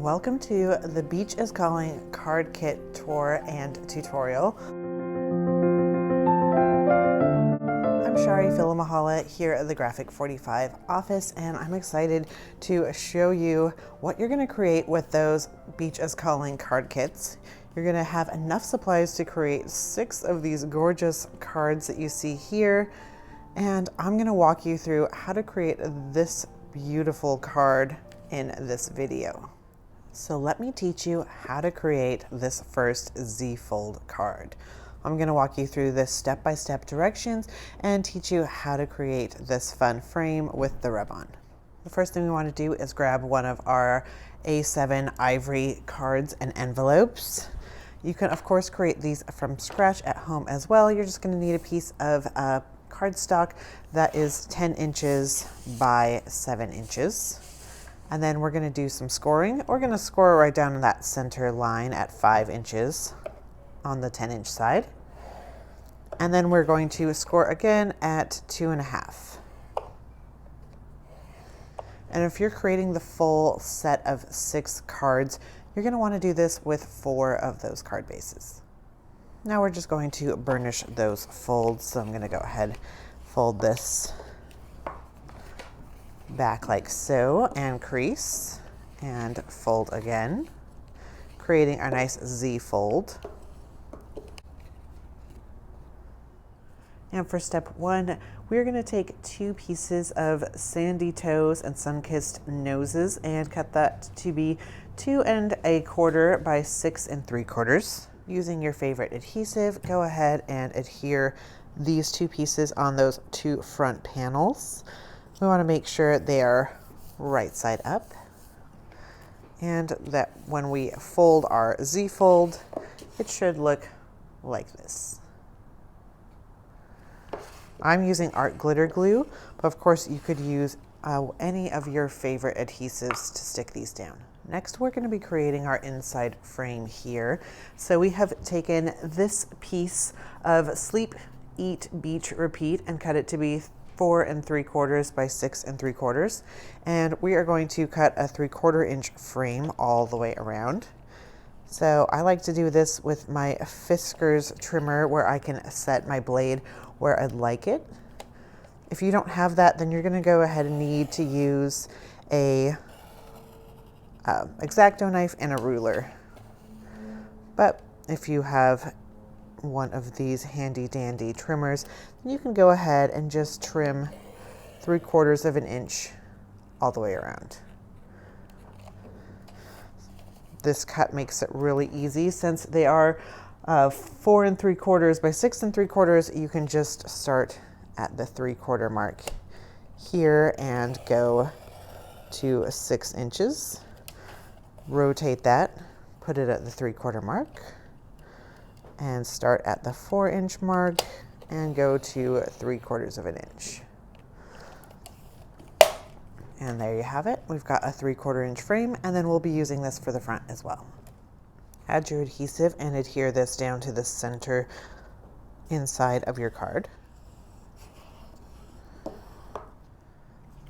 Welcome to the Beach is Calling card kit tour and tutorial. I'm Shari Philamahala here at the Graphic 45 office, and I'm excited to show you what you're going to create with those Beach is Calling card kits. You're going to have enough supplies to create 6 of these gorgeous cards that you see here, and I'm going to walk you through how to create this beautiful card in this video. So let me teach you how to create this first Z-fold card. I'm going to walk you through this step-by-step directions and teach you how to create this fun frame with the rub-on. The first thing we want to do is grab one of our A7 Ivory cards and envelopes. You can of course create these from scratch at home as well. You're just going to need a piece of cardstock that is 10 inches by 7 inches. And then we're going to do some scoring. We're going to score right down in that center line at 5 inches on the 10-inch side. And then we're going to score again at 2.5. And if you're creating the full set of 6 cards, you're going to want to do this with 4 of those card bases. Now we're just going to burnish those folds. So I'm going to go ahead, fold this back like so, and crease and fold again, creating our nice Z fold. And for step 1, we're going to take 2 pieces of sandy toes and sun-kissed noses and cut that to be 2 1/4 by 6 3/4. Using your favorite adhesive, go ahead and adhere these 2 pieces on those 2 front panels. We want to make sure they are right side up, and that when we fold our Z fold, it should look like this. I'm using art glitter glue, but of course you could use any of your favorite adhesives to stick these down. Next, we're going to be creating our inside frame here. So we have taken this piece of Sleep, Eat, Beach, Repeat and cut it to be 4 3/4 by 6 3/4, and we are going to cut a 3/4 inch frame all the way around. So I like to do this with my Fiskars trimmer, where I can set my blade where I'd like it. If you don't have that, then you're going to go ahead and need to use a X-Acto knife and a ruler. But if you have one of these handy dandy trimmers, you can go ahead and just trim 3/4 inch all the way around. This cut makes it really easy. Since they are 4 3/4 by 6 3/4, you can just start at the 3/4 mark here and go to 6 inches. Rotate that, put it at the 3/4 mark, and start at the 4 inch mark and go to 3/4 inch. And there you have it. We've got a 3/4 inch frame, and then we'll be using this for the front as well. Add your adhesive and adhere this down to the center inside of your card.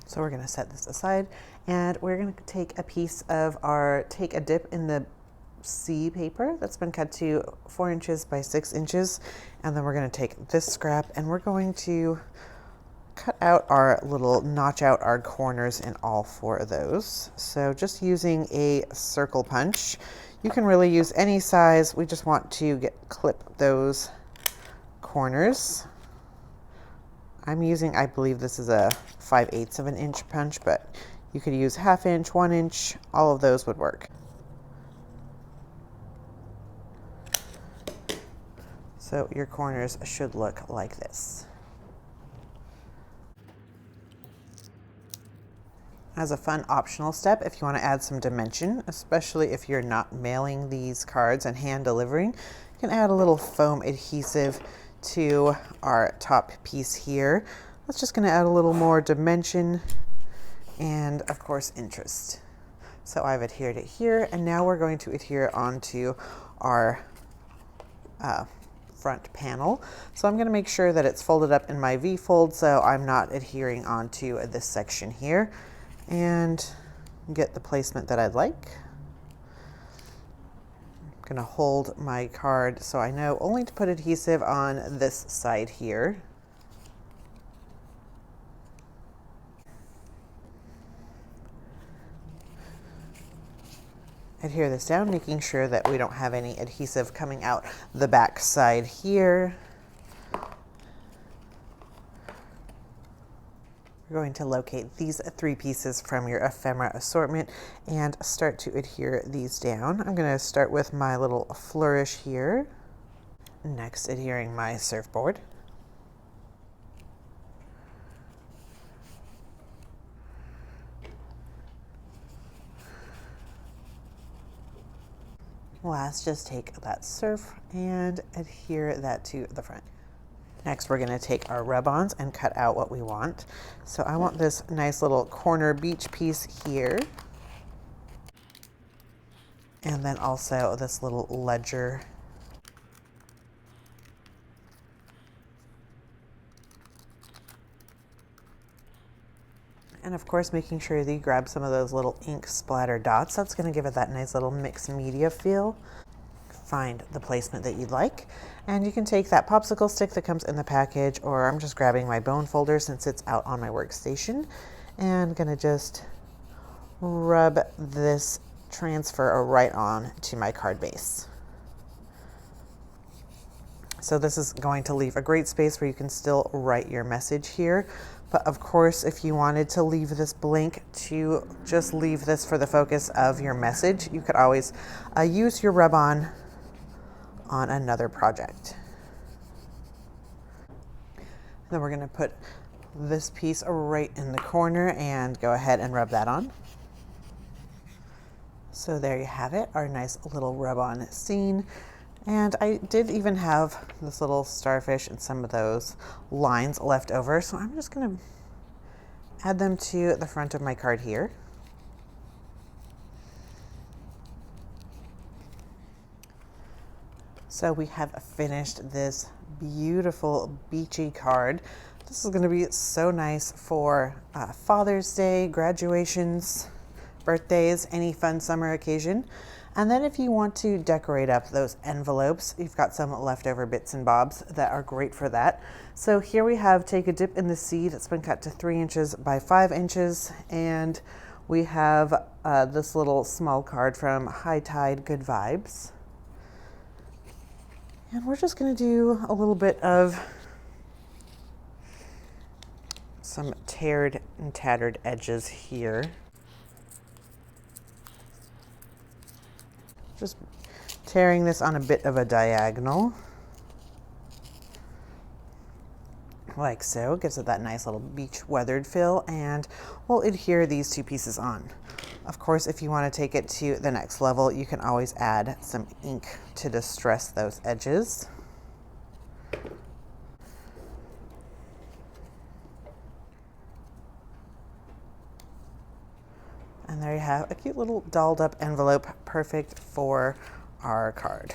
So we're going to set this aside, and we're going to take a piece of take a dip in the C paper that's been cut to 4 inches by 6 inches, and then we're going to take this scrap and we're going to cut out our little notch out our corners in all 4 of those. So just using a circle punch, you can really use any size. We just want to clip those corners. I'm using, I believe this is a 5/8 inch punch, but you could use 1/2 inch, 1 inch, all of those would work. So your corners should look like this. As a fun optional step, if you want to add some dimension, especially if you're not mailing these cards and hand delivering, you can add a little foam adhesive to our top piece here. That's just going to add a little more dimension and of course interest. So I've adhered it here, and now we're going to adhere onto our front panel. So I'm going to make sure that it's folded up in my V fold, so I'm not adhering onto this section here, and get the placement that I'd like. gonna hold my card so I know only to put adhesive on this side here. Adhere this down, making sure that we don't have any adhesive coming out the back side here. We're going to locate these 3 pieces from your ephemera assortment and start to adhere these down. I'm going to start with my little flourish here. Next, adhering my surfboard. Last, just take that surf and adhere that to the front. Next, we're going to take our rub-ons and cut out what we want. So I want this nice little corner beach piece here. And then also this little ledger. And of course, making sure that you grab some of those little ink splatter dots. That's going to give it that nice little mixed media feel. Find the placement that you'd like, and you can take that popsicle stick that comes in the package, or I'm just grabbing my bone folder since it's out on my workstation, and gonna just rub this transfer right on to my card base. So this is going to leave a great space where you can still write your message here. But of course, if you wanted to leave this blank to just leave this for the focus of your message, you could always use your rub-on another project. Then we're going to put this piece right in the corner and go ahead and rub that on. So there you have it, our nice little rub-on scene. And I did even have this little starfish and some of those lines left over, so I'm just going to add them to the front of my card here. So we have finished this beautiful beachy card. This is going to be so nice for Father's Day, graduations, birthdays, any fun summer occasion. And then if you want to decorate up those envelopes, you've got some leftover bits and bobs that are great for that. So here we have Take a Dip in the Sea that's been cut to 3 inches by 5 inches. And we have this little small card from High Tide Good Vibes. And we're just going to do a little bit of some teared and tattered edges here. Just tearing this on a bit of a diagonal, like so. Gives it that nice little beach weathered feel, and we'll adhere these 2 pieces on. Of course, if you want to take it to the next level, you can always add some ink to distress those edges. And there you have a cute little dolled up envelope, perfect for our card.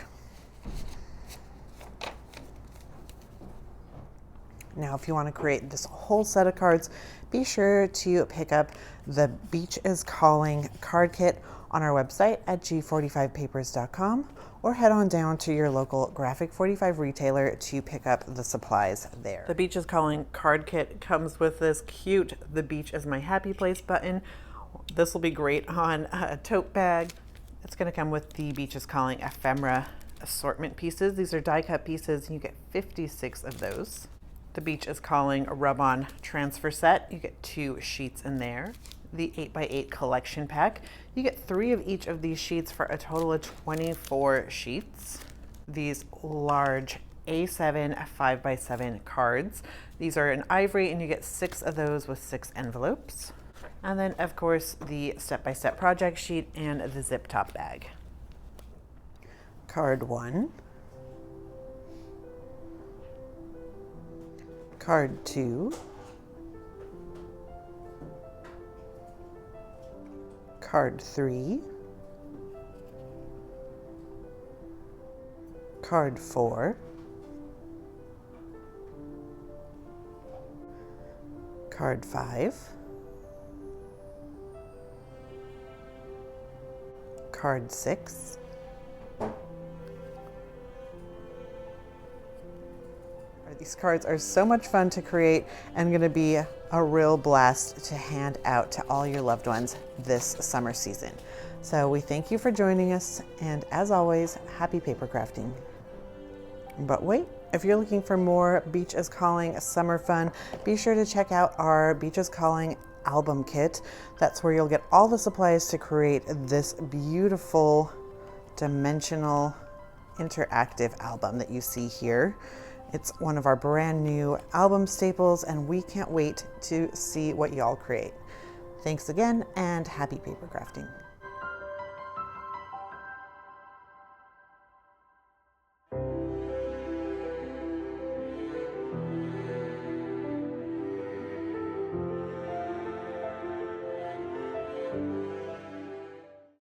Now, if you want to create this whole set of cards, be sure to pick up the Beach is Calling card kit on our website at g45papers.com, or head on down to your local Graphic 45 retailer to pick up the supplies there. The Beach is Calling card kit comes with this cute "The Beach is My Happy Place" button. This will be great on a tote bag. It's going to come with the Beach is Calling Ephemera assortment pieces. These are die cut pieces, and you get 56 of those. The Beach is Calling a rub-on transfer set. You get 2 sheets in there. The 8x8 collection pack. You get 3 of each of these sheets for a total of 24 sheets. These large A7 5x7 cards. These are in Ivory, and you get 6 of those with 6 envelopes. And then, of course, the step-by-step project sheet and the zip top bag. Card 1. Card 2. Card 3. Card 4. Card 5. Card 6. These cards are so much fun to create and going to be a real blast to hand out to all your loved ones this summer season. So we thank you for joining us, and as always, happy paper crafting. But wait, if you're looking for more Beach is Calling summer fun, be sure to check out our Beach is Calling album kit. That's where you'll get all the supplies to create this beautiful dimensional interactive album that you see here. It's one of our brand new album staples, and we can't wait to see what y'all create. Thanks again, and happy paper crafting.